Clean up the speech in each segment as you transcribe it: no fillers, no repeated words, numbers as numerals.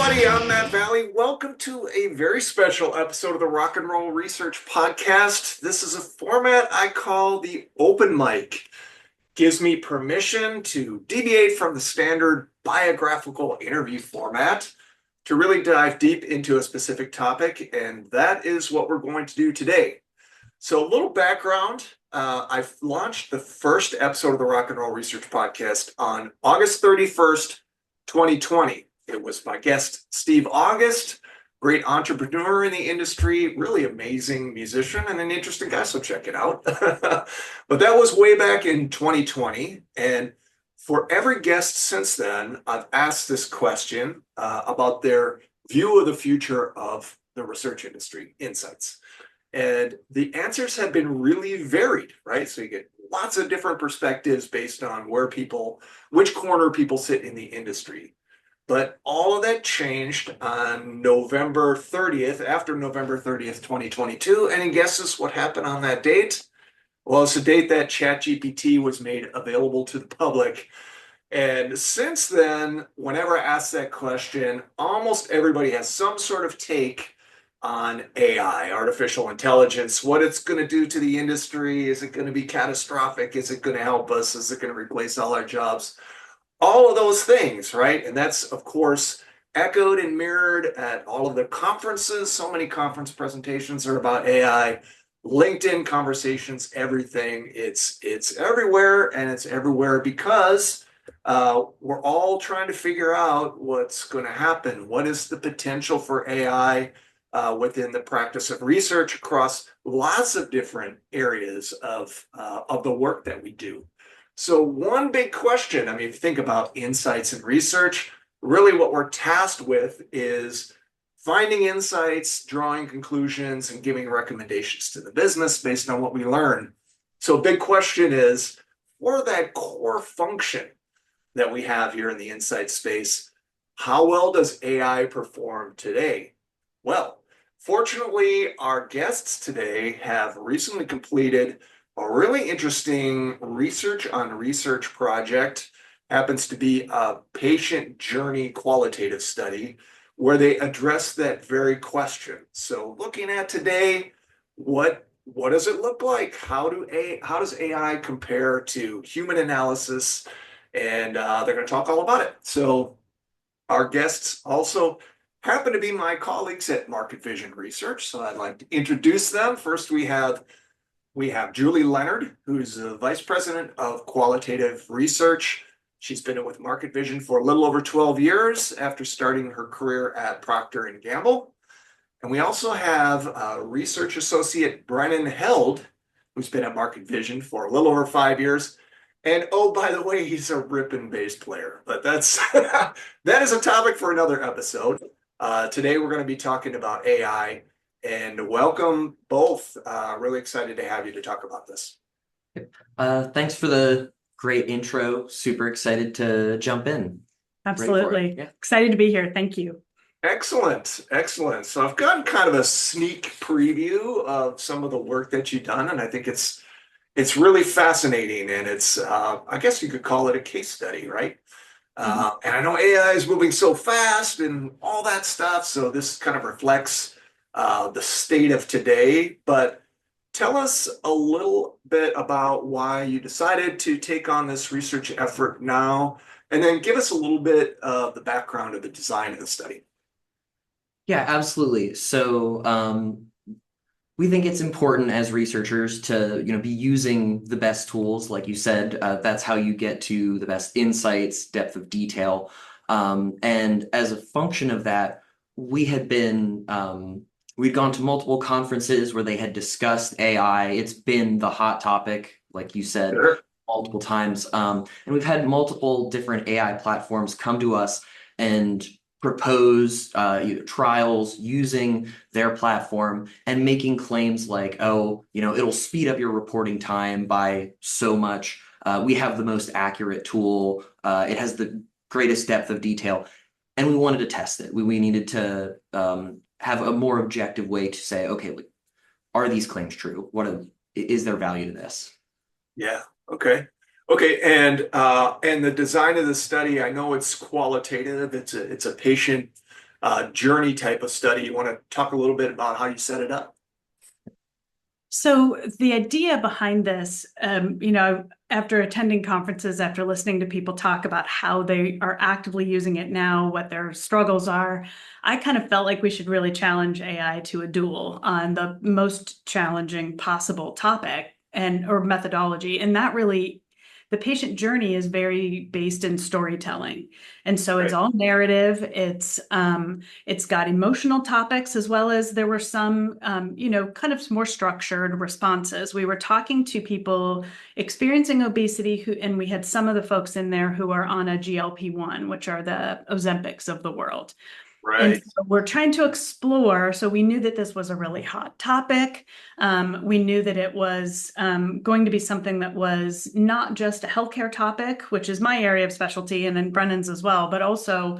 everybody. I'm Matt Valley. Welcome to a very special episode of the Rock and Roll Research Podcast. This is a format I call the open mic. Gives me permission to deviate from the standard biographical interview format to really dive deep into a specific topic, and that is what we're going to do today. So a little background. I've launched the first episode of the Rock and Roll Research Podcast on August 31st, 2020. It was my guest, Steve August, great entrepreneur in the industry, really amazing musician and an interesting guy, so check it out. But that was way back in 2020. And for every guest since then, I've asked this question about their view of the future of the research industry, insights. And the answers have been really varied, right? So you get lots of different perspectives based on which corner people sit in the industry. But all of that changed on November 30th, after November 30th, 2022. Any guesses what happened on that date? Well, it's the date that ChatGPT was made available to the public. And since then, whenever I ask that question, almost everybody has some sort of take on AI, artificial intelligence, what it's going to do to the industry. Is it going to be catastrophic? Is it going to help us? Is it going to replace all our jobs? All of those things, right? And that's, of course, echoed and mirrored at all of the conferences. So many conference presentations are about AI, LinkedIn conversations, everything. It's everywhere, and it's everywhere because we're all trying to figure out what's going to happen. What is the potential for AI within the practice of research across lots of different areas of the work that we do? So one big question, if you think about insights and research, really what we're tasked with is finding insights, drawing conclusions, and giving recommendations to the business based on what we learn. So a big question is, for that core function that we have here in the insight space, how well does AI perform today? Well, fortunately, our guests today have recently completed a really interesting research on research project. Happens to be a patient journey qualitative study where they address that very question. So looking at today, what does it look like? How does AI compare to human analysis? And they're going to talk all about it. So our guests also happen to be my colleagues at MarketVision Research. So I'd like to introduce them. First, we have Julie Leonard, who's the Vice President of Qualitative Research. She's been with MarketVision for a little over 12 years after starting her career at Procter & Gamble. And we also have Research Associate Brennan Held, who's been at MarketVision for a little over 5 years. And oh, by the way, he's a ripping bass player. But that's that is a topic for another episode. Today, we're going to be talking about AI. And welcome both. Really excited to have you to talk about this. Thanks for the great intro. Super excited to jump in. Absolutely. Yeah. Excited to be here. Thank you. Excellent. Excellent. So I've gotten kind of a sneak preview of some of the work that you've done, and I think it's really fascinating, and it's I guess you could call it a case study, right? And I know AI is moving so fast and all that stuff, so this kind of reflects the state of today. But tell us a little bit about why you decided to take on this research effort now, and then give us a little bit of the background of the design of the study. Yeah, absolutely. So we think it's important as researchers to be using the best tools, like you said. That's how you get to the best insights, depth of detail, and as a function of that, we had been we'd gone to multiple conferences where they had discussed AI. It's been the hot topic, like you said, Sure. multiple times. And we've had multiple different AI platforms come to us and propose trials using their platform and making claims like, oh, it'll speed up your reporting time by so much. We have the most accurate tool. It has the greatest depth of detail. And we wanted to test it. We needed to have a more objective way to say, okay, are these claims true? Is there value to this? Yeah. Okay. Okay. And the design of the study, I know it's qualitative. It's a patient journey type of study. You want to talk a little bit about how you set it up? So the idea behind this, after attending conferences, after listening to people talk about how they are actively using it now, what their struggles are, I kind of felt like we should really challenge AI to a duel on the most challenging possible topic or methodology. And that really, the patient journey is very based in storytelling. And so it's Right. all narrative. It's got emotional topics as well as there were some, kind of more structured responses. We were talking to people experiencing obesity and we had some of the folks in there who are on a GLP-1, which are the Ozempics of the world. And Right. so we're trying to explore. So we knew that this was a really hot topic. We knew that it was going to be something that was not just a healthcare topic, which is my area of specialty and then Brennan's as well, but also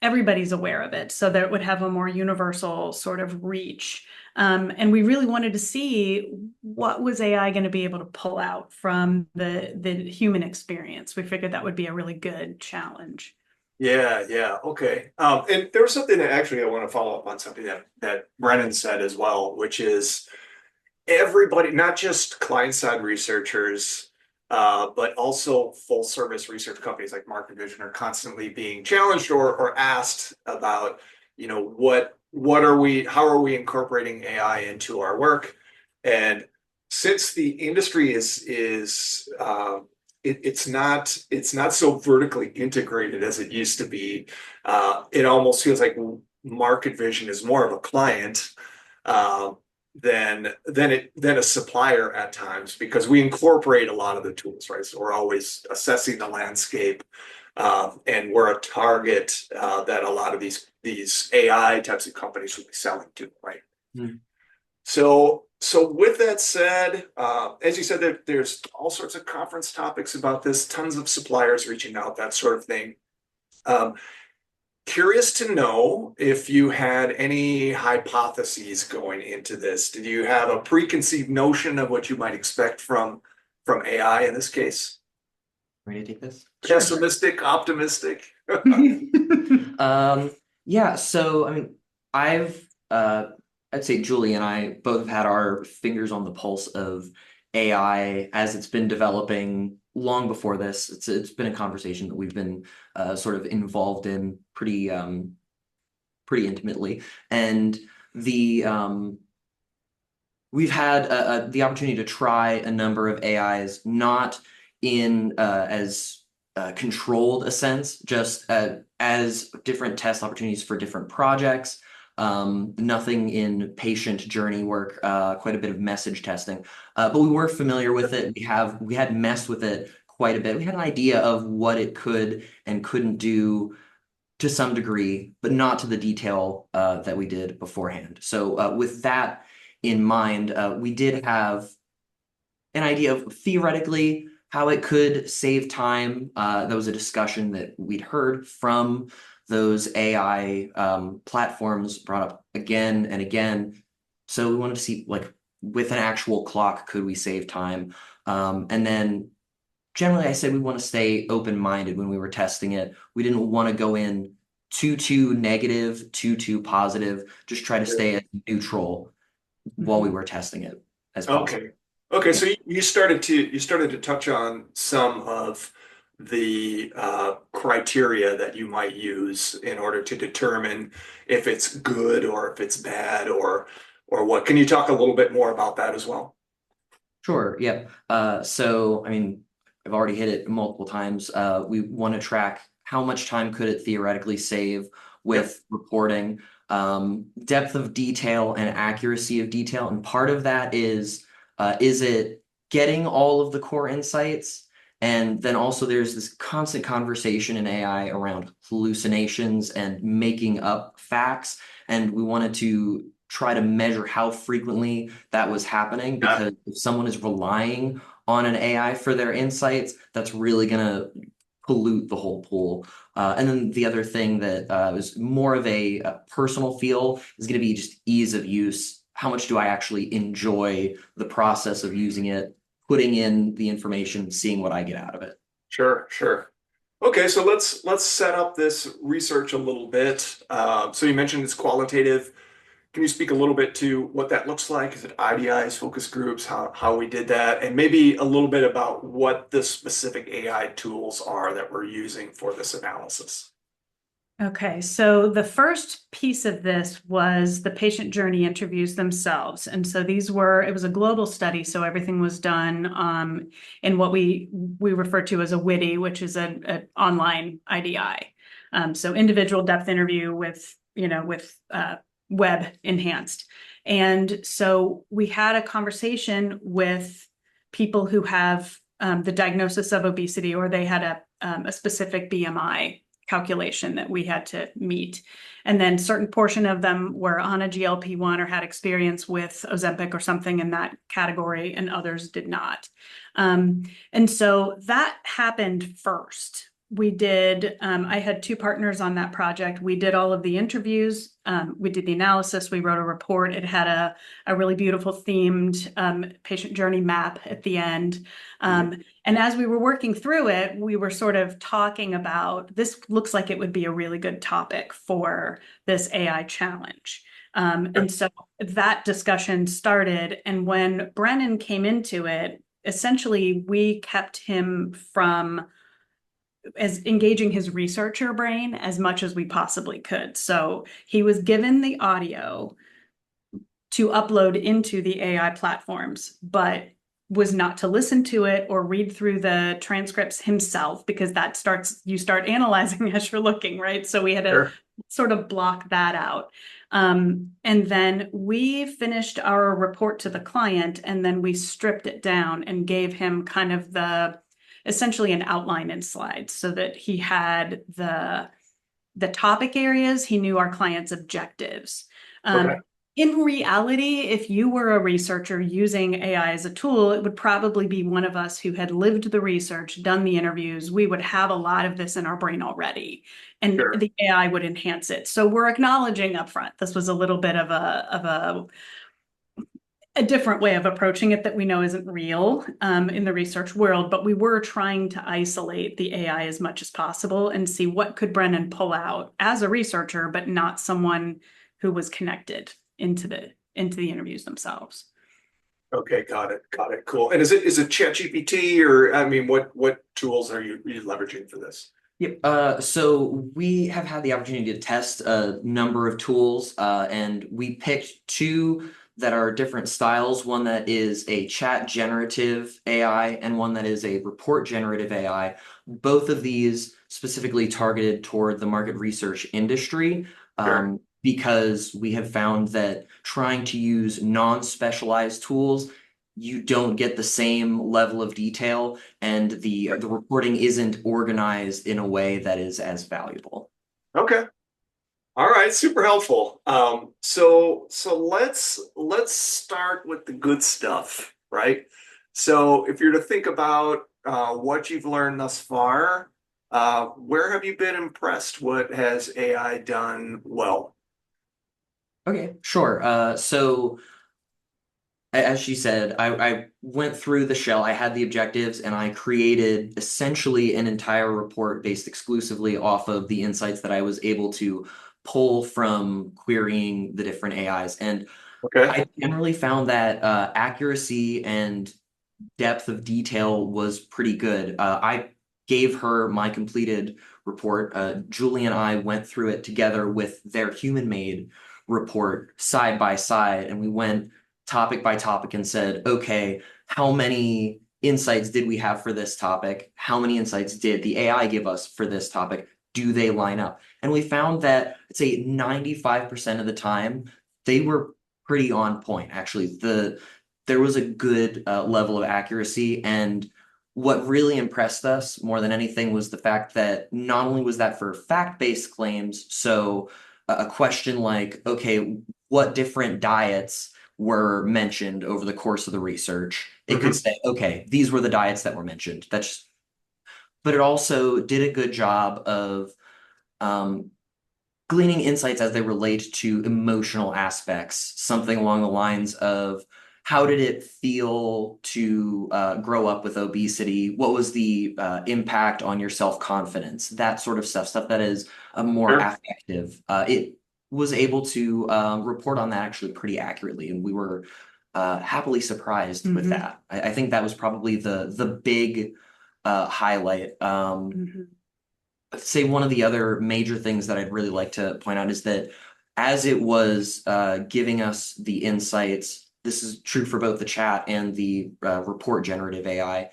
everybody's aware of it. So that it would have a more universal sort of reach. And we really wanted to see what was AI going to be able to pull out from the human experience. We figured that would be a really good challenge. Yeah, yeah, okay. And there was something that actually I want to follow up on something that Brennan said as well, which is everybody, not just client-side researchers, but also full-service research companies like MarketVision are constantly being challenged or asked about, how are we incorporating AI into our work? And since the industry it's not so vertically integrated as it used to be. It almost feels like MarketVision is more of a client than a supplier at times because we incorporate a lot of the tools, right? So we're always assessing the landscape, and we're a target that a lot of these AI types of companies will be selling to, right? Mm. So with that said, as you said, there's all sorts of conference topics about this, tons of suppliers reaching out, that sort of thing. Curious to know if you had any hypotheses going into this. Did you have a preconceived notion of what you might expect from AI in this case? Ready to take this? Sure. Pessimistic, optimistic? Yeah, so I mean, I'd say Julie and I both have had our fingers on the pulse of AI as it's been developing long before this. It's been a conversation that we've been sort of involved in pretty intimately, and we've had the opportunity to try a number of AIs, not in as controlled a sense, just as different test opportunities for different projects. Nothing in patient journey work, quite a bit of message testing, but we were familiar with it. We had messed with it quite a bit. We had an idea of what it could and couldn't do to some degree, but not to the detail that we did beforehand. So with that in mind, we did have an idea of theoretically how it could save time. That was a discussion that we'd heard from those AI platforms brought up again and again. So we wanted to see, like, with an actual clock, could we save time? And then generally, I said we want to stay open-minded when we were testing it. We didn't want to go in too negative, too positive, just try to stay at neutral while we were testing it as possible. Okay, so you started to touch on some of the criteria that you might use in order to determine if it's good or if it's bad or what. Can you talk a little bit more about that as well? Sure, yeah. So, I mean, I've already hit it multiple times. We want to track how much time could it theoretically save with reporting, depth of detail and accuracy of detail. And part of that is it getting all of the core insights? And then also there's this constant conversation in AI around hallucinations and making up facts. And we wanted to try to measure how frequently that was happening, because if someone is relying on an AI for their insights, that's really going to pollute the whole pool. And then the other thing that was more of a personal feel is going to be just ease of use. How much do I actually enjoy the process of using it, putting in the information, seeing what I get out of it? Sure. Okay, so let's set up this research a little bit. So you mentioned it's qualitative. Can you speak a little bit to what that looks like? Is it IDIs, focus groups, how we did that, and maybe a little bit about what the specific AI tools are that we're using for this analysis? Okay, so the first piece of this was the patient journey interviews themselves. And so it was a global study, so everything was done in what we refer to as a WIDI, which is an online IDI. So individual depth interview with web enhanced. And so we had a conversation with people who have the diagnosis of obesity, or they had a specific BMI calculation that we had to meet. And then certain portion of them were on a GLP-1 or had experience with Ozempic or something in that category, and others did not. And so that happened first. I had two partners on that project. We did all of the interviews. We did the analysis. We wrote a report. It had a really beautiful themed patient journey map at the end. And as we were working through it, we were sort of talking about, this looks like it would be a really good topic for this AI challenge. And so that discussion started. And when Brennan came into it, essentially we kept him from as engaging his researcher brain as much as we possibly could. So he was given the audio to upload into the AI platforms, but was not to listen to it or read through the transcripts himself, because you start analyzing as you're looking, right? So we had to sort of block that out. And then we finished our report to the client, and then we stripped it down and gave him kind of essentially an outline in slides, so that he had the topic areas, he knew our client's objectives. Okay. In reality, if you were a researcher using AI as a tool, it would probably be one of us who had lived the research, done the interviews. We would have a lot of this in our brain already, and the AI would enhance it. So we're acknowledging upfront this was a little bit of a different way of approaching it that we know isn't real in the research world, but we were trying to isolate the AI as much as possible and see what could Brennan pull out as a researcher, but not someone who was connected into the interviews themselves. Okay, got it. Got it. Cool. And is it ChatGPT, or I mean, what tools are you leveraging for this? Yep. So we have had the opportunity to test a number of tools, and we picked two that are different styles. One that is a chat generative AI and one that is a report generative AI. Both of these specifically targeted toward the market research industry. Because we have found that trying to use non-specialized tools, you don't get the same level of detail, and the reporting isn't organized in a way that is as valuable. Okay. All right, super helpful. So let's start with the good stuff, right? So if you're to think about what you've learned thus far, where have you been impressed? What has AI done well? Okay, sure. So as she said, I went through the shell, I had the objectives, and I created essentially an entire report based exclusively off of the insights that I was able to pull from querying the different AIs. And I generally found that accuracy and depth of detail was pretty good. I gave her my completed report. Julie and I went through it together with their human-made report side by side, and we went topic by topic and said, okay, how many insights did we have for this topic? How many insights did the AI give us for this topic? Do they line up? And we found that, I'd say 95% of the time, they were pretty on point, actually. There was a good level of accuracy, and what really impressed us more than anything was the fact that not only was that for fact-based claims, so a question like, okay, what different diets were mentioned over the course of the research? It could say, okay, these were the diets that were mentioned. But it also did a good job of gleaning insights as they relate to emotional aspects, something along the lines of, how did it feel to grow up with obesity? What was the impact on your self-confidence? That sort of stuff that is more Sure. affective. It was able to report on that actually pretty accurately, and we were happily surprised with Mhm. that. I think that was probably the big highlight. Mhm. I'd say one of the other major things that I'd really like to point out is that as it was giving us the insights, this is true for both the chat and the report generative AI,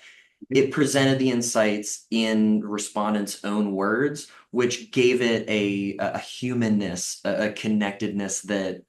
it presented the insights in respondents' own words, which gave it a humanness, a connectedness that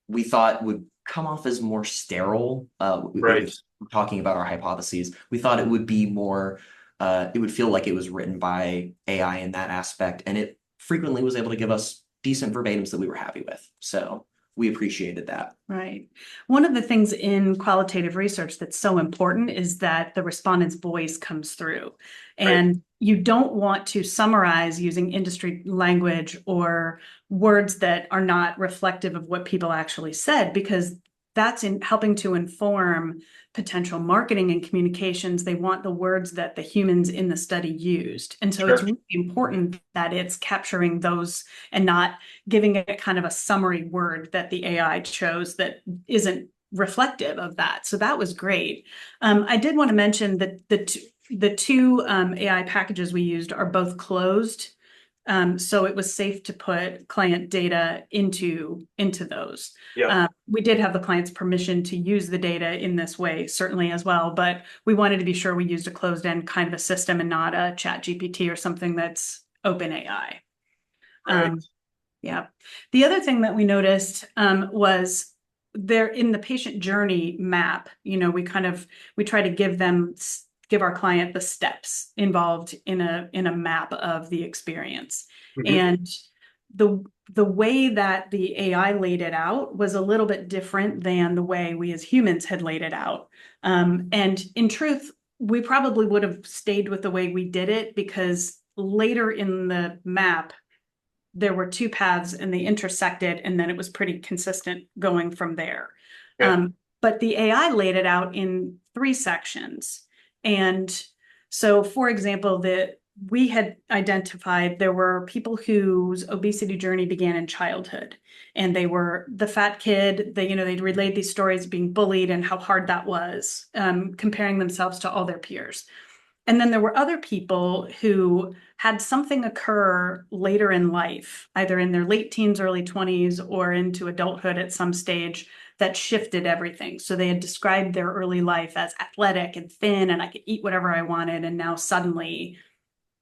we thought would come off as more sterile. Right. If we're talking about our hypotheses, we thought it would be more, it would feel like it was written by AI in that aspect, and it frequently was able to give us decent verbatims that we were happy with. So we appreciated that. Right. One of the things in qualitative research that's so important is that the respondent's voice comes through. Right. And you don't want to summarize using industry language or words that are not reflective of what people actually said, because that's in helping to inform potential marketing and communications. They want the words that the humans in the study used. And so it's Sure. really important that it's capturing those and not giving it kind of a summary word that the AI chose that isn't reflective of that. So that was great. I did want to mention that the two AI packages we used are both closed. So it was safe to put client data into those. Yeah. We did have the client's permission to use the data in this way, certainly as well, but we wanted to be sure we used a closed end kind of a system and not a chat GPT or something that's open AI. Right. Yeah. The other thing that we noticed was there in the patient journey map, we try to give our client the steps involved in a map of the experience. Mhm. And the way that the AI laid it out was a little bit different than the way we as humans had laid it out. And in truth, we probably would have stayed with the way we did it because later in the map, there were two paths and they intersected, and then it was pretty consistent going from there. Okay. But the AI laid it out in three sections. And so, for example, we had identified there were people whose obesity journey began in childhood, and they were the fat kid. They'd relayed these stories of being bullied and how hard that was, comparing themselves to all their peers. And then there were other people who had something occur later in life, either in their late teens, early 20s, or into adulthood at some stage that shifted everything. So they had described their early life as athletic and thin, and I could eat whatever I wanted. And now suddenly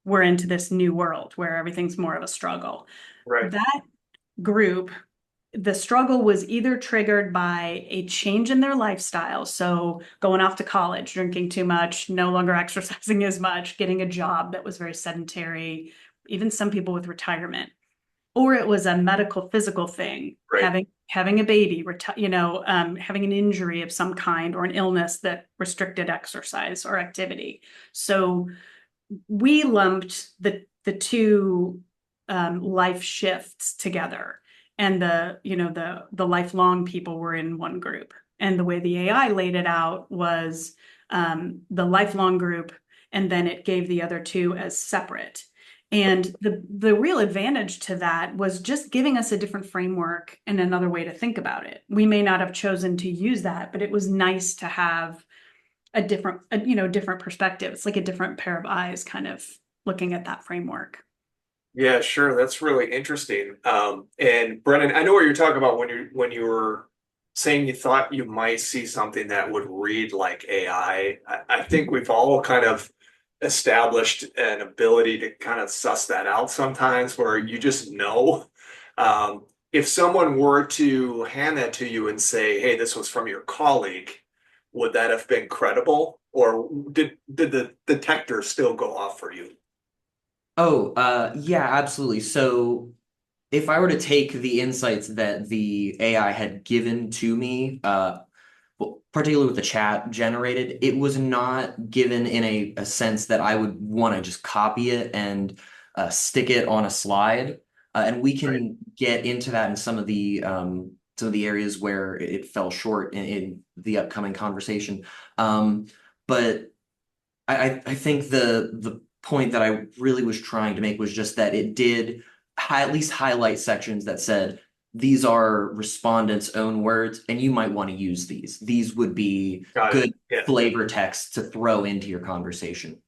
we're into this new world where everything's more of a struggle. Right. That group, the struggle was either triggered by a change in their lifestyle. So going off to college, drinking too much, no longer exercising as much, getting a job that was very sedentary, even some people with retirement. Or it was a medical physical thing, Right. having a baby, having an injury of some kind or an illness that restricted exercise or activity. So we lumped the two life shifts together, and the lifelong people were in one group. And the way the AI laid it out was the lifelong group, and then it gave the other two as separate. And the real advantage to that was just giving us a different framework and another way to think about it. We may not have chosen to use that, but it was nice to have different perspective. It's like a different pair of eyes kind of looking at that framework. Yeah, sure. That's really interesting. And Brennan, I know what you're talking about when you were saying you thought you might see something that would read like AI. I think we've all kind of established an ability to kind of suss that out sometimes, where you just know. If someone were to hand that to you and say, "Hey, this was from your colleague," would that have been credible, or did the detector still go off for you? Oh, yeah, absolutely. So if I were to take the insights that the AI had given to me, well, particularly with the chat generated, it was not given in a sense that I would want to just copy it and stick it on a slide. And we Right. can get into that in some of the some of the areas where it fell short in the upcoming conversation. But I think the point that I really was trying to make was just that it did at least highlight sections that said these are respondents' own words, and you might want to use these. These would be Got it. good Yeah. flavor text to throw into your conversation.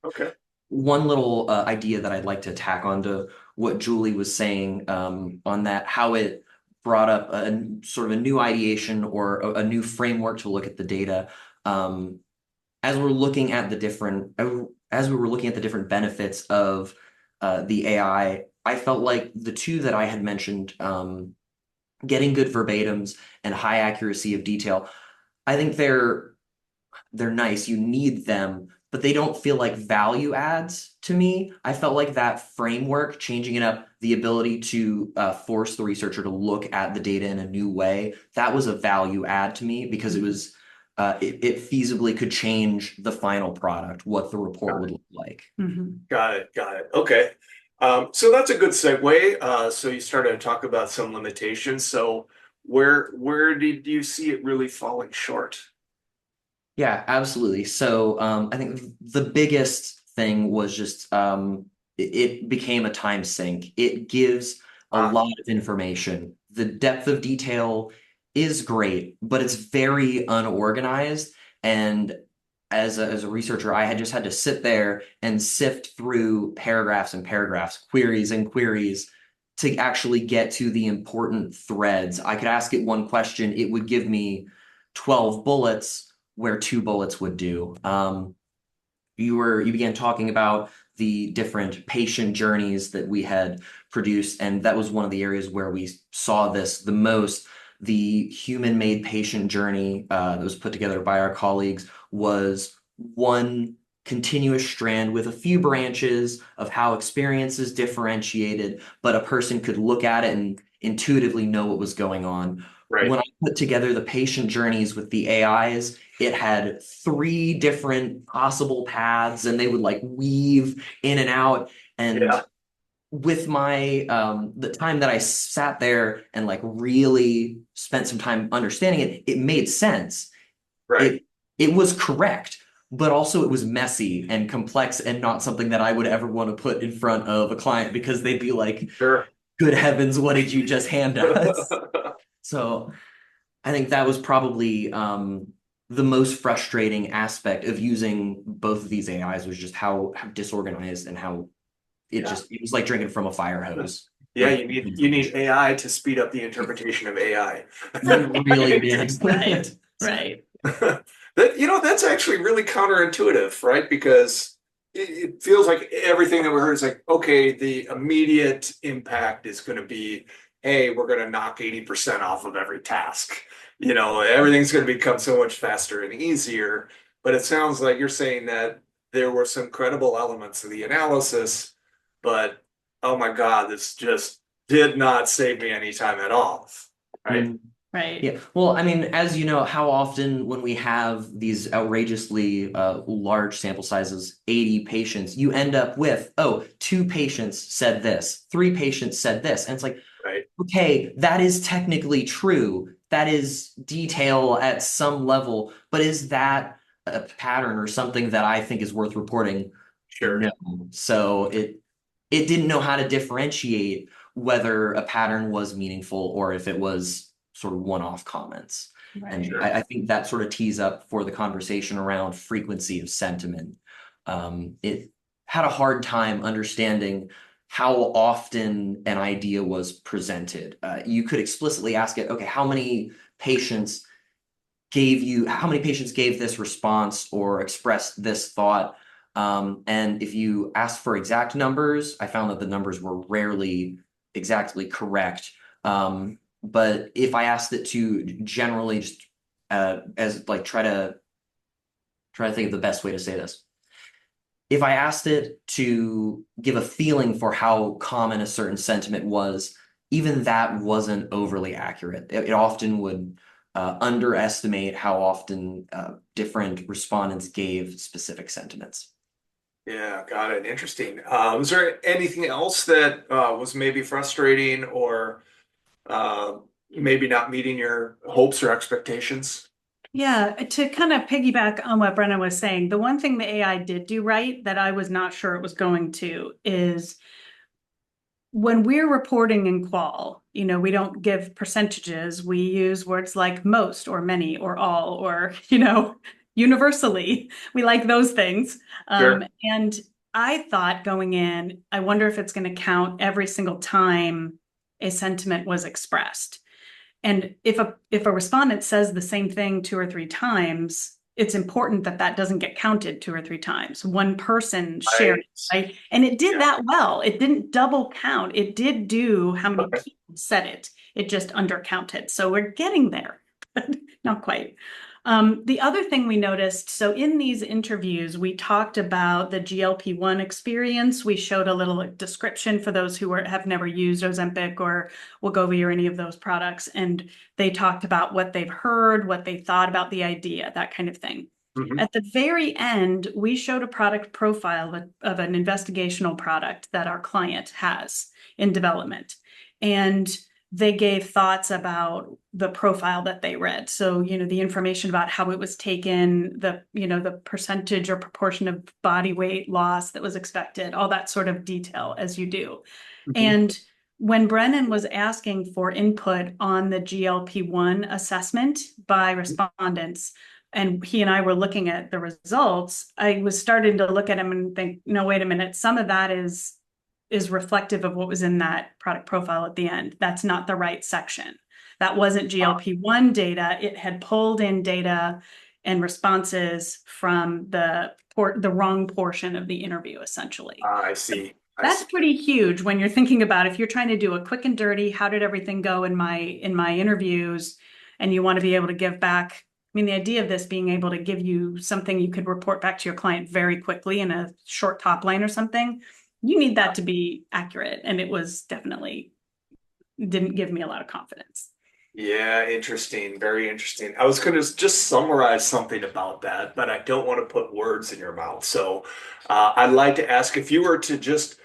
Okay. One little idea that I'd like to tack onto what Julie was saying on that, how it brought up a sort of a new ideation or a new framework to look at the data. As we're looking at the different, as we were looking at the different benefits of the AI, I felt like the two that I had mentioned, getting good verbatims and high accuracy of detail, I think they're nice. You need them, but they don't feel like value adds to me. I felt like that framework, changing it up, the ability to force the researcher to look at the data in a new way, that was a value add to me because it was it feasibly could change the final product, what the report would look like. Got it. Got it. Okay. So that's a good segue. So you started to talk about some limitations. So where did you see it really falling short? Yeah, absolutely. So I think the biggest thing was just it became a time sink. It gives a Ah, lot of information. The depth of detail is great, but it's very unorganized. And as a researcher, I had just had to sit there and sift through paragraphs and paragraphs, queries and queries to actually get to the important threads. I could ask it one question, it would give me 12 bullets where two bullets would do. You began talking about the different patient journeys that we had produced, and that was one of the areas where we saw this the most. The human-made patient journey that was put together by our colleagues was one continuous strand with a few branches of how experience is differentiated, but a person could look at it and intuitively know what was going on. right. When I put together the patient journeys with the AIs, it had three different possible paths and they would like weave in and out. And Yeah. with my the time that I sat there and like really spent some time understanding it, it made sense. Right. It was correct, but also it was messy and complex and not something that I would ever want to put in front of a client because they'd be like, Sure. good heavens, what did you just hand us? So I think that was probably the most frustrating aspect of using both of these AIs was just how disorganized and how Yeah. it was like drinking from a fire hose Yeah, with you need information. AI to speed up the interpretation of AI. You really did. Right, right. That's actually really counterintuitive, right? Because it feels like everything that we heard is like, okay, the immediate impact is going to be, hey, we're going to knock 80% off of every task. Everything's going to become so much faster and easier. But it sounds like you're saying that there were some credible elements of the analysis, but oh my God, this just did not save me any time at all. Right? Mm. Right. Yeah. Well, I mean, as you know, how often when we have these outrageously large sample sizes, 80 patients, you end up with, oh, two patients said this, three patients said this. And it's like, Right. okay, that is technically true. That is detail at some level, but is that a pattern or something that I think is worth reporting? Sure. No. So it didn't know how to differentiate whether a pattern was meaningful or if it was sort of one-off comments. And Right. Sure. I think that sort of tees up for the conversation around frequency of sentiment. It had a hard time understanding how often an idea was presented. You could explicitly ask it, okay, how many patients gave this response or expressed this thought? And if you asked for exact numbers, I found that the numbers were rarely exactly correct. But if I asked it to generally just as like try to think of the best way to say this. If I asked it to give a feeling for how common a certain sentiment was, even that wasn't overly accurate. It often would underestimate how often different respondents gave specific sentiments. Yeah, got it. Interesting. Was there anything else that was maybe frustrating or maybe not meeting your hopes or expectations? Yeah, to kind of piggyback on what Brennan was saying, the one thing the AI did do right that I was not sure it was going to is when we're reporting in qual, we don't give percentages. We use words like most or many or all or, universally. We like those things. Sure. And I thought going in, I wonder if it's going to count every single time a sentiment was expressed. And if a respondent says the same thing two or three times, it's important that that doesn't get counted two or three times. One person shared Right. it, right? And it did Yeah. that well. It didn't double count. It did do how many Okay. people said it. It just undercounted. So we're getting there, but not quite. The other thing we noticed, so in these interviews, we talked about the GLP-1 experience. We showed a little description for those who have never used Ozempic or Wegovy or any of those products. And they talked about what they've heard, what they thought about the idea, that kind of thing. Mhm. At the very end, we showed a product profile of an investigational product that our client has in development. And they gave thoughts about the profile that they read. So, the information about how it was taken, the percentage or proportion of body weight loss that was expected, all that sort of detail as you do. Mhm. And when Brennan was asking for input on the GLP-1 assessment by respondents, and he and I were looking at the results, I was starting to look at him and think, no, wait a minute, some of that is reflective of what was in that product profile at the end. That's not the right section. That wasn't GLP-1 data. It had pulled in data and responses from the wrong portion of the interview, essentially. I see. I That's see. pretty huge when you're thinking about if you're trying to do a quick and dirty, how did everything go in my interviews, and you want to be able to give back. I mean, the idea of this being able to give you something you could report back to your client very quickly in a short top line or something, you need that to be accurate. And it was definitely didn't give me a lot of confidence. Yeah, interesting. Very interesting. I was going to just summarize something about that, but I don't want to put words in your mouth. So I'd like to ask if you were to just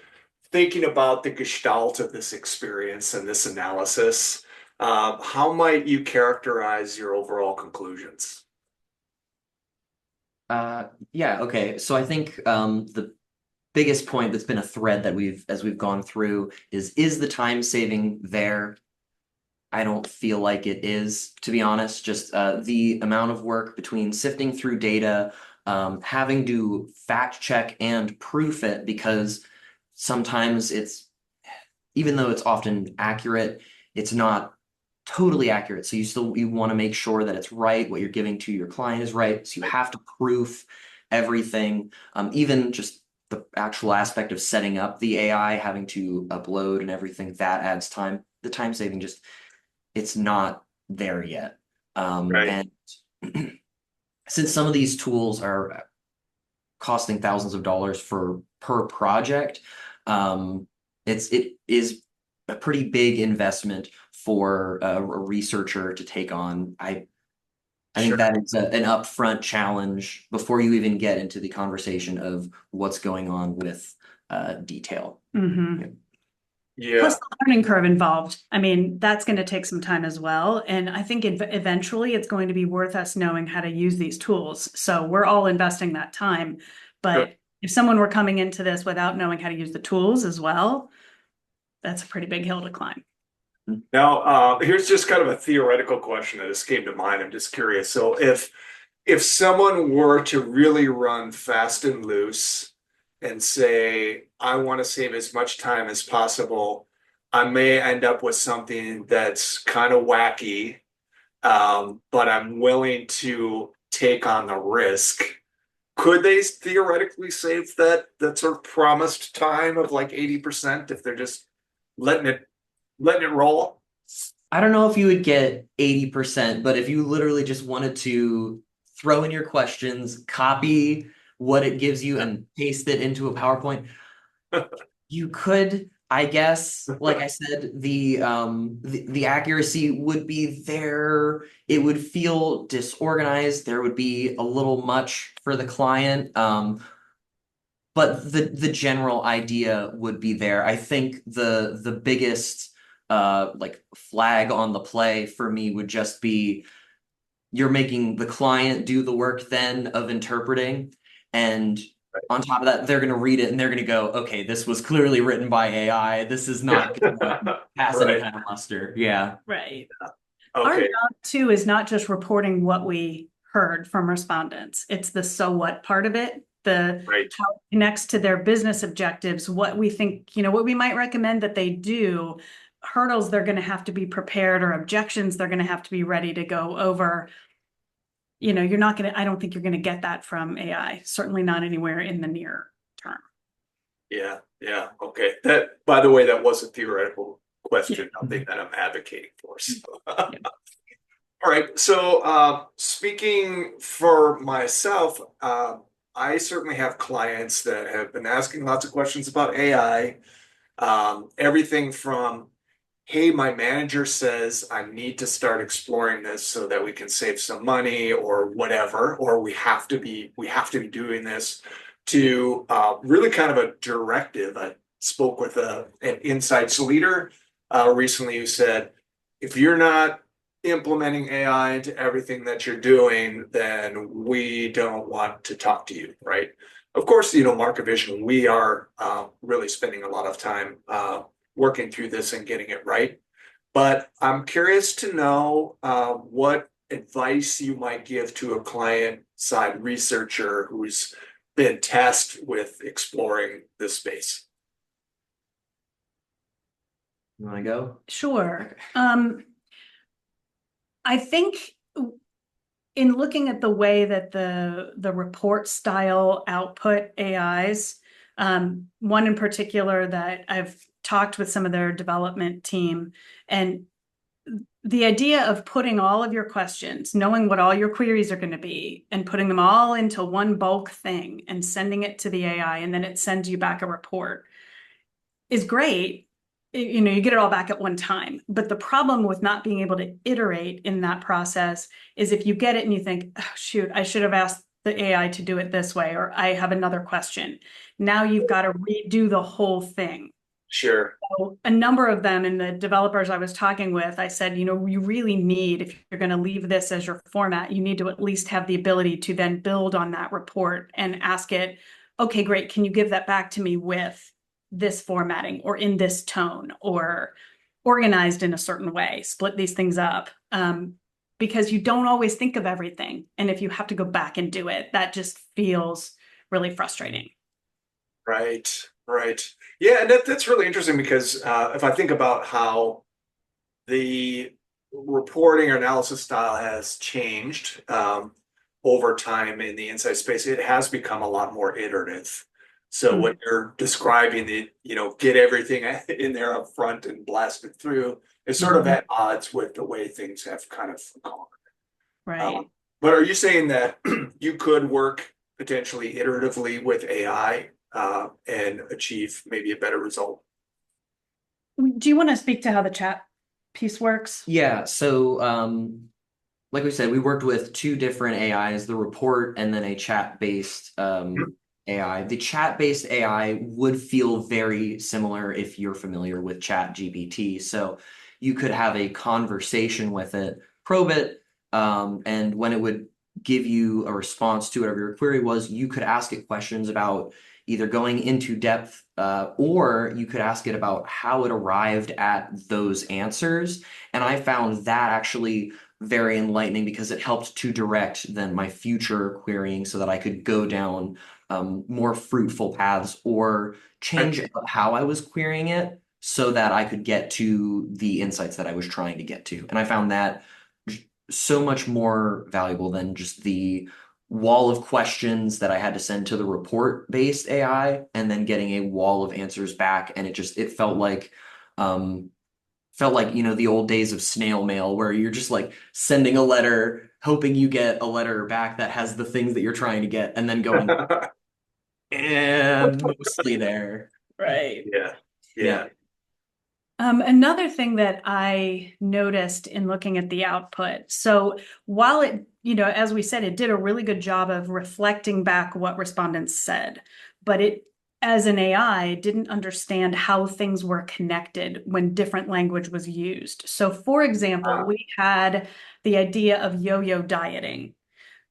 thinking about the gestalt of this experience and this analysis, how might you characterize your overall conclusions? Yeah, okay. So I think the biggest point that's been a thread that as we've gone through is the time saving there? I don't feel like it is, to be honest. Just the amount of work between sifting through data, having to fact check and proof it, because sometimes even though it's often accurate, it's not totally accurate. So you want to make sure that it's right, what you're giving to your client is right. So you have to proof everything, even just the actual aspect of setting up the AI, having to upload and everything, that adds time. The time saving just it's not there yet. Right. And since some of these tools are costing thousands of dollars per project, it is a pretty big investment for a researcher to take on. I think Sure. that is an upfront challenge before you even get into the conversation of what's going on with detail. Mm-hmm. Plus Yeah. the learning curve involved. I mean, that's going to take some time as well. And I think eventually it's going to be worth us knowing how to use these tools. So we're all investing that time. Sure. But if someone were coming into this without knowing how to use the tools as well, that's a pretty big hill to climb. Now, here's just kind of a theoretical question that just came to mind. I'm just curious. So if someone were to really run fast and loose and say, I want to save as much time as possible, I may end up with something that's kind of wacky, but I'm willing to take on the risk. Could they theoretically save that sort of promised time of like 80% if they're just letting it roll? I don't know if you would get 80%, but if you literally just wanted to throw in your questions, copy what it gives you and paste it into a PowerPoint, you could, I guess. Like I said, the accuracy would be there. It would feel disorganized. There would be a little much for the client. But the general idea would be there. I think the biggest like flag on the play for me would just be you're making the client do the work then of interpreting. And on top of that, they're going to read it and they're going to go, okay, this was clearly written by AI. This is not going to pass any Right. kind of muster. Yeah. Right. Our Okay. job too is not just reporting what we heard from respondents. It's the so what part of it, the Right. how it connects to their business objectives, what we think, what we might recommend that they do, hurdles they're going to have to be prepared or objections they're going to have to be ready to go over. You're not going to, I don't think you're going to get that from AI, certainly not anywhere in the near term. Yeah. Yeah. Okay. That, by the way, that was a theoretical question, nothing that I'm advocating for. So. All right. So, speaking for myself, I certainly have clients that have been asking lots of questions about AI. Everything from, hey, my manager says I need to start exploring this so that we can save some money or whatever, or we have to be doing this, to really kind of a directive. I spoke with an insights leader recently who said, if you're not implementing AI into everything that you're doing, then we don't want to talk to you, right? Of course, MarketVision, we are really spending a lot of time working through this and getting it right. But I'm curious to know what advice you might give to a client side researcher who's been tasked with exploring this space. You want to go? Sure. I think in looking at the way that the report style output AIs, one in particular that I've talked with some of their development team, and the idea of putting all of your questions, knowing what all your queries are going to be, and putting them all into one bulk thing and sending it to the AI, and then it sends you back a report is great. You get it all back at one time. But the problem with not being able to iterate in that process is if you get it and you think, oh, shoot, I should have asked the AI to do it this way, or I have another question. Now you've got to redo the whole thing. Sure. So a number of them, and the developers I was talking with, I said, you really need, if you're going to leave this as your format, you need to at least have the ability to then build on that report and ask it, okay, great, can you give that back to me with this formatting or in this tone or organized in a certain way, split these things up, because you don't always think of everything. And if you have to go back and do it, that just feels really frustrating. Right, right. Yeah, and that's really interesting because if I think about how the reporting or analysis style has changed over time in the insight space, it has become a lot more iterative. So when you're describing the, get everything in there up front and blast it through, it's sort of at odds with the way things have kind of gone. Right. But are you saying that you could work potentially iteratively with AI and achieve maybe a better result? Do you want to speak to how the chat piece works? Yeah. So, like we said, we worked with two different AIs, the report and then a chat-based AI. The chat-based AI would feel very similar if you're familiar with ChatGPT. So you could have a conversation with it, probe it, and when it would give you a response to whatever your query was, you could ask it questions about either going into depth or you could ask it about how it arrived at those answers. And I found that actually very enlightening because it helped to direct then my future querying so that I could go down more fruitful paths or change how I was querying it so that I could get to the insights that I was trying to get to. And I found that so much more valuable than just the wall of questions that I had to send to the report-based AI and then getting a wall of answers back. And it felt like the old days of snail mail where you're just like sending a letter, hoping you get a letter back that has the things that you're trying to get, and then going and mostly there. Right. Yeah. Another thing that I noticed in looking at the output, so while it, as we said, it did a really good job of reflecting back what respondents said, but as an AI, didn't understand how things were connected when different language was used. So, for example, we had the idea of yo-yo dieting.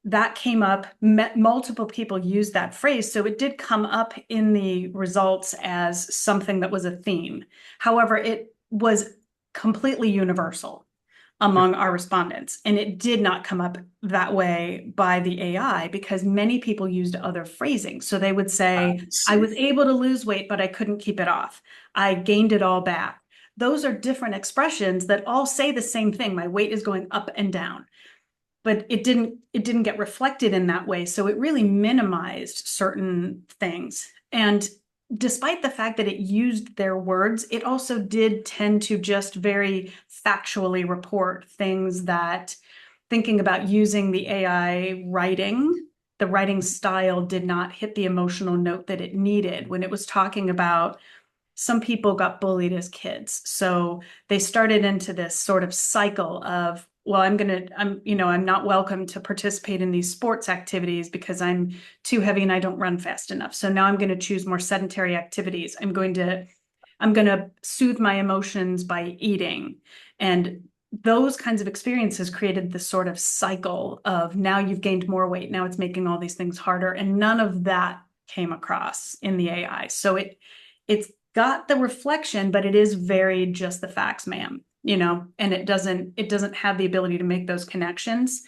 That came up, multiple people used that phrase. So it did come up in the results as something that was a theme. However, it was completely universal among our respondents. And it did not come up that way by the AI because many people used other phrasing. So they would say, I was able to lose weight, but I couldn't keep it off. I gained it all back. Those are different expressions that all say the same thing. My weight is going up and down. But it didn't get reflected in that way. So it really minimized certain things. And despite the fact that it used their words, it also did tend to just very factually report things that, thinking about using the AI writing, the writing style did not hit the emotional note that it needed when it was talking about some people got bullied as kids. So they started into this sort of cycle of, well, I'm not welcome to participate in these sports activities because I'm too heavy and I don't run fast enough. So now I'm going to choose more sedentary activities. I'm going to soothe my emotions by eating. And those kinds of experiences created this sort of cycle of now you've gained more weight. Now it's making all these things harder. And none of that came across in the AI. So it's got the reflection, but it is very just the facts, ma'am, and it doesn't have the ability to make those connections.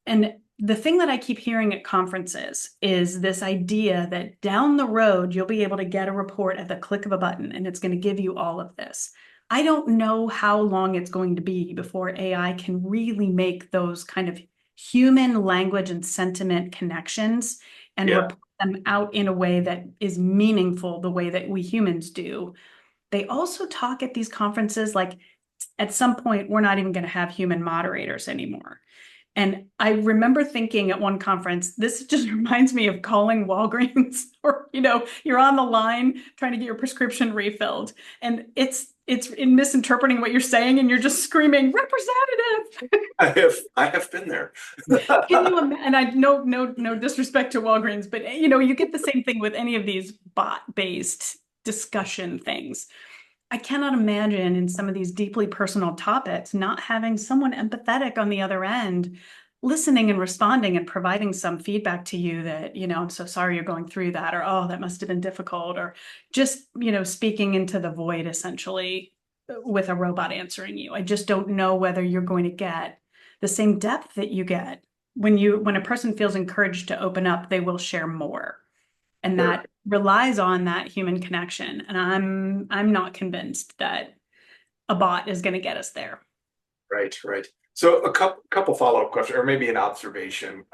And the thing that I keep hearing at conferences is this idea that down the road, you'll be able to get a report at the click of a button, and it's going to give you all of this. I don't know how long it's going to be before AI can really make those kind of human language and sentiment connections and report them out in a way that is meaningful the way that we humans do. They also talk at these conferences like at some point, we're not even going to have human moderators anymore. And I remember thinking at one conference, this just reminds me of calling Walgreens or, you're on the line trying to get your prescription refilled. And it's in misinterpreting what you're saying and you're just screaming, representative. I have been there. Can you imagine? And I no disrespect to Walgreens, but you get the same thing with any of these bot-based discussion things. I cannot imagine in some of these deeply personal topics not having someone empathetic on the other end, listening and responding and providing some feedback to you that, I'm so sorry you're going through that, or, oh, that must have been difficult, or just, speaking into the void essentially with a robot answering you. I just don't know whether you're going to get the same depth that you get when a person feels encouraged to open up, they will share more. And that relies on that human connection. And I'm not convinced that a bot is going to get us there. Right. So a couple follow-up questions, or maybe an observation.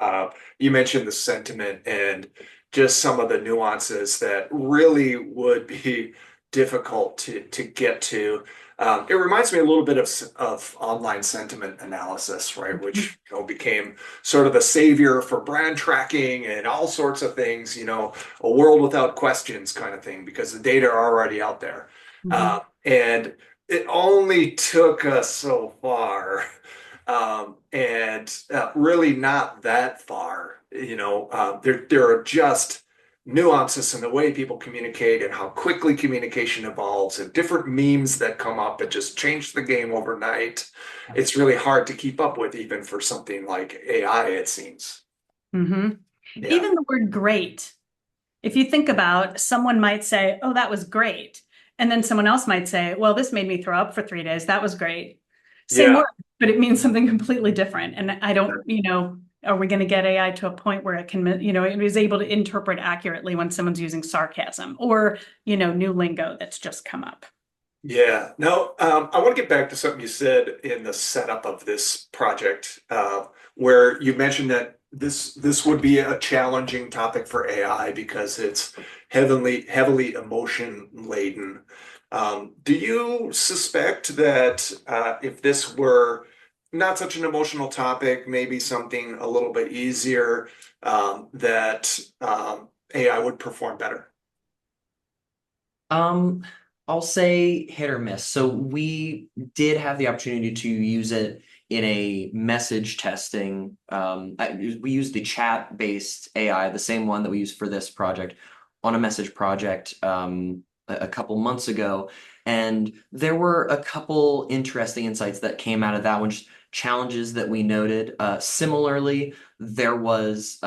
You mentioned the sentiment and just some of the nuances that really would be difficult to get to. It reminds me a little bit of online sentiment analysis, right? Which became sort of the savior for brand tracking and all sorts of things. A world without questions kind of thing, because the data are already out there, and it only took us so far, and really not that far. There are just nuances in the way people communicate and how quickly communication evolves and different memes that come up that just change the game overnight. It's really hard to keep up with, even for something like AI, it seems. Even the word great. If you think about, someone might say, oh, that was great. And then someone else might say, well, this made me throw up for 3 days. That was great. Same word, but it means something completely different. And I don't, are we going to get AI to a point where it can, it is able to interpret accurately when someone's using sarcasm or, new lingo that's just come up? Yeah. No, I want to get back to something you said in the setup of this project, where you mentioned that this would be a challenging topic for AI because it's heavily emotion laden. Do you suspect that if this were not such an emotional topic, maybe something a little bit easier, that AI would perform better? I'll say hit or miss. So we did have the opportunity to use it in a message testing. We used the chat-based AI, the same one that we used for this project, on a message project a couple months ago, and there were a couple interesting insights that came out of that one, just challenges that we noted. Similarly, there was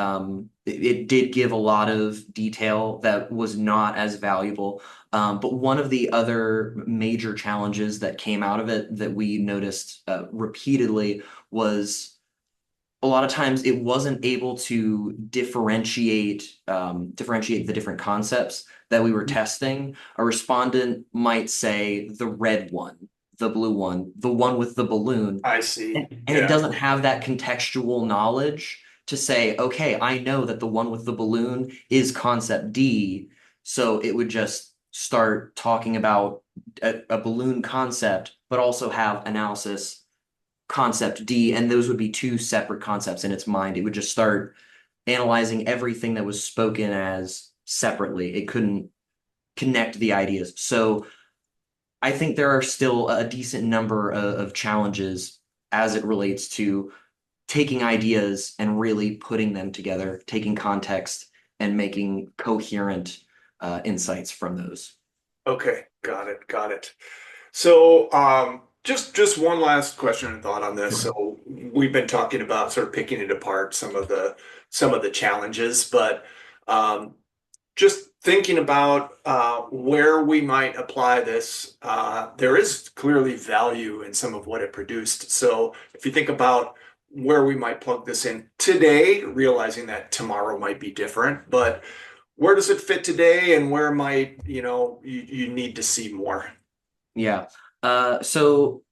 it did give a lot of detail that was not as valuable. But one of the other major challenges that came out of it that we noticed repeatedly was a lot of times it wasn't able to differentiate the different concepts that we were testing. A respondent might say the red one, the blue one, the one with the balloon, I see. and it doesn't have that contextual knowledge to say, okay, I know that the one with the balloon is concept D, so it would just start talking about a balloon concept, but also have analysis concept D, and those would be two separate concepts in its mind. It would just start analyzing everything that was spoken as separately. It couldn't connect the ideas. So I think there are still a decent number of challenges as it relates to taking ideas and really putting them together, taking context and making coherent insights from those. Okay, got it, got it. So, just one last question and thought on this. Sure. So we've been talking about sort of picking it apart, some of the challenges, but just thinking about where we might apply this, there is clearly value in some of what it produced. So if you think about where we might plug this in today, realizing that tomorrow might be different, but where does it fit today, and where might, you need to see more? Yeah. So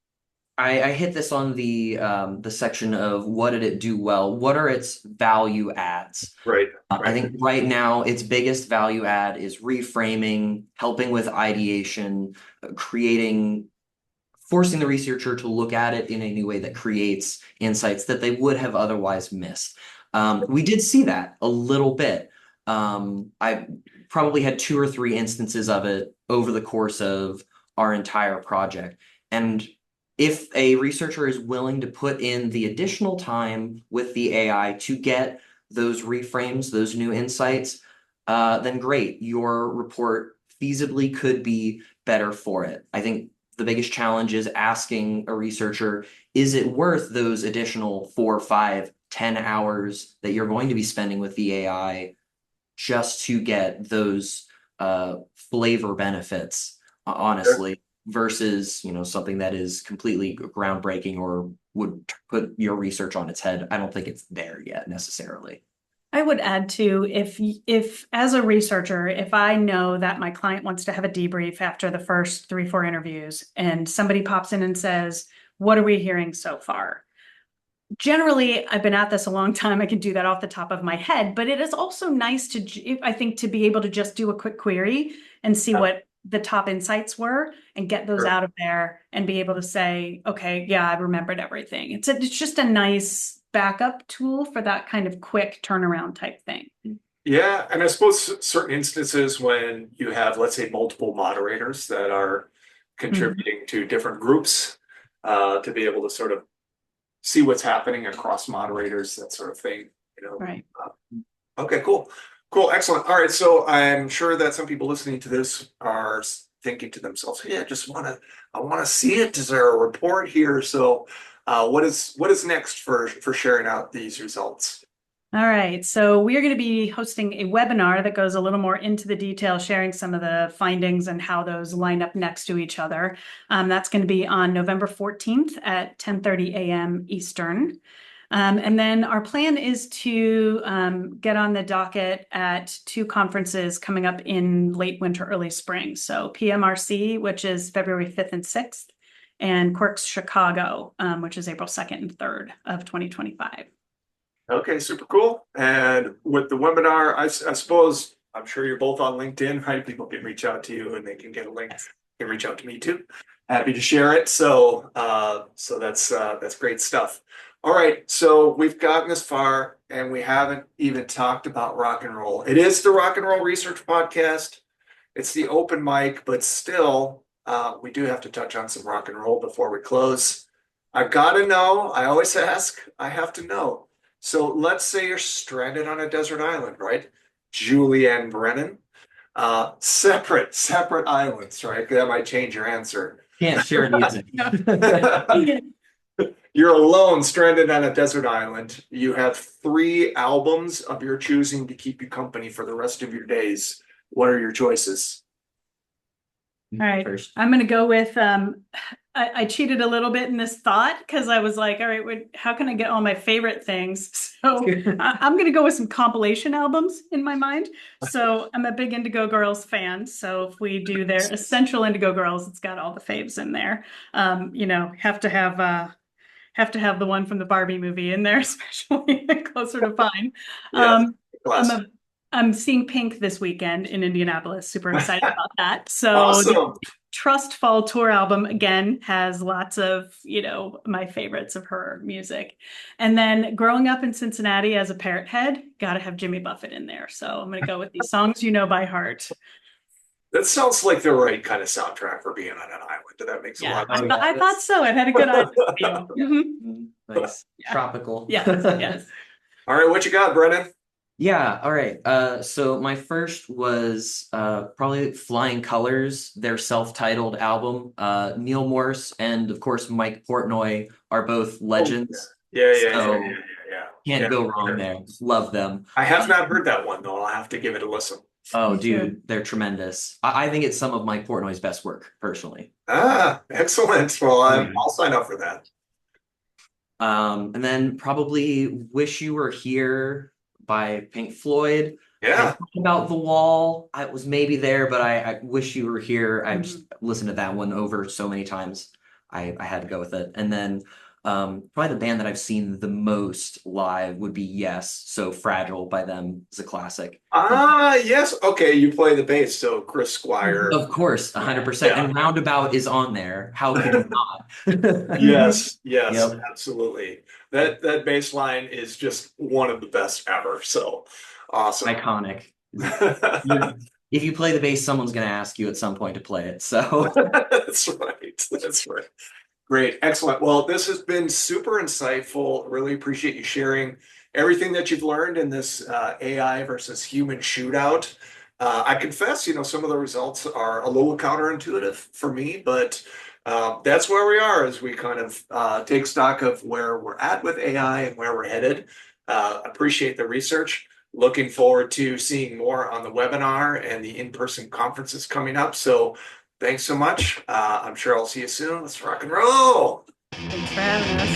I hit this on the section of what did it do well? What are its value adds? Right, I right. think right now its biggest value add is reframing, helping with ideation, forcing the researcher to look at it in a new way that creates insights that they would have otherwise missed. We did see that a little bit. I probably had 2 or 3 instances of it over the course of our entire project. And if a researcher is willing to put in the additional time with the AI to get those reframes, those new insights, then great. Your report feasibly could be better for it. I think the biggest challenge is asking a researcher, is it worth those additional 4, 5, 10 hours that you're going to be spending with the AI just to get those flavor benefits, honestly, versus something that is completely groundbreaking or would put your research on its head. I don't think it's there yet necessarily. I would add to, if as a researcher, if I know that my client wants to have a debrief after the first 3, 4 interviews, and somebody pops in and says, "What are we hearing so far?" Generally, I've been at this a long time. I can do that off the top of my head, but it is also nice I think, to be able to just do a quick query and see what the top insights were and get those Sure. out of there and be able to say, okay, yeah, I remembered everything. It's just a nice backup tool for that kind of quick turnaround type thing. Yeah, and I suppose certain instances when you have, let's say, multiple moderators that are contributing to different groups, to be able to sort of see what's happening across moderators, that sort of thing. Right. Okay, cool. Cool, excellent. All right, so I'm sure that some people listening to this are thinking to themselves, "Yeah, I want to see it. Is there a report here?" So, what is next for sharing out these results? All right, so we are going to be hosting a webinar that goes a little more into the detail, sharing some of the findings and how those line up next to each other. That's going to be on November 14th at 10:30 a.m. Eastern. And then our plan is to get on the docket at 2 conferences coming up in late winter, early spring. So PMRC, which is February 5th and 6th, and Quirks Chicago, which is April 2nd and 3rd of 2025. Okay, super cool. And with the webinar, I suppose, I'm sure you're both on LinkedIn, right? People can reach out to you and they can get a link. They can reach out to me too. Happy to share it. So, that's great stuff. All right, so we've gotten this far and we haven't even talked about rock and roll. It is the Rock and Roll Research Podcast. It's the open mic, but still, we do have to touch on some rock and roll before we close. I've got to know. I always ask. I have to know. So let's say you're stranded on a desert island, right? Julianne Brennan. Separate islands, right? That might change your answer. Can't share music. You're alone, stranded on a desert island. You have 3 albums of your choosing to keep you company for the rest of your days. What are your choices? All right, First. I'm going to go with, I cheated a little bit in this thought because I was like, all right, how can I get all my favorite things? So I'm going to go with some compilation albums in my mind. So I'm a big Indigo Girls fan. So if we do their Essential Indigo Girls, it's got all the faves in there. Have to have the one from the Barbie movie in there, especially Closer to Fine. Yeah, I'm seeing Pink this weekend in Indianapolis. Super excited about that. So awesome. the Trust Fall Tour album again has lots of, my favorites of her music. And then growing up in Cincinnati as a Parrot head, gotta have Jimmy Buffett in there. So I'm gonna go with these songs you know by heart. That sounds like the right kind of soundtrack for being on an island. That makes a lot of sense. I thought so. It had a good idea feel. Nice. Yeah. Tropical. Yes. All right, what you got, Brennan? Yeah, all right. So my first was probably Flying Colors, their self-titled album. Neil Morse and of course Mike Portnoy are both legends. Yeah. Can't go wrong there. Love them. I have not heard that one though. I'll have to give it a listen. Oh, Me too. dude, they're tremendous. I think it's some of Mike Portnoy's best work, personally. Excellent. Well, I'll sign up for that. And then probably Wish You Were Here by Pink Floyd. Yeah. About the Wall, I was maybe there, but I Wish You Were Here. I just listened to that one over so many times. I had to go with it. And then probably the band that I've seen the most live would be Yes. So Fragile by them is a classic. Yes. Okay, you play the bass, so Chris Squire. Of course, 100%. Yeah. And Roundabout is on there. How could you not? Yes, Yep. absolutely. That bass line is just one of the best ever. So awesome. Iconic. If you play the bass, someone's going to ask you at some point to play it. So That's right. Great. Excellent. Well, this has been super insightful. Really appreciate you sharing everything that you've learned in this AI versus human shootout. I confess, some of the results are a little counterintuitive for me, but that's where we are as we kind of take stock of where we're at with AI and where we're headed. Appreciate the research. Looking forward to seeing more on the webinar and the in-person conferences coming up. So thanks so much. I'm sure I'll see you soon. Let's rock and roll. Thanks for having us.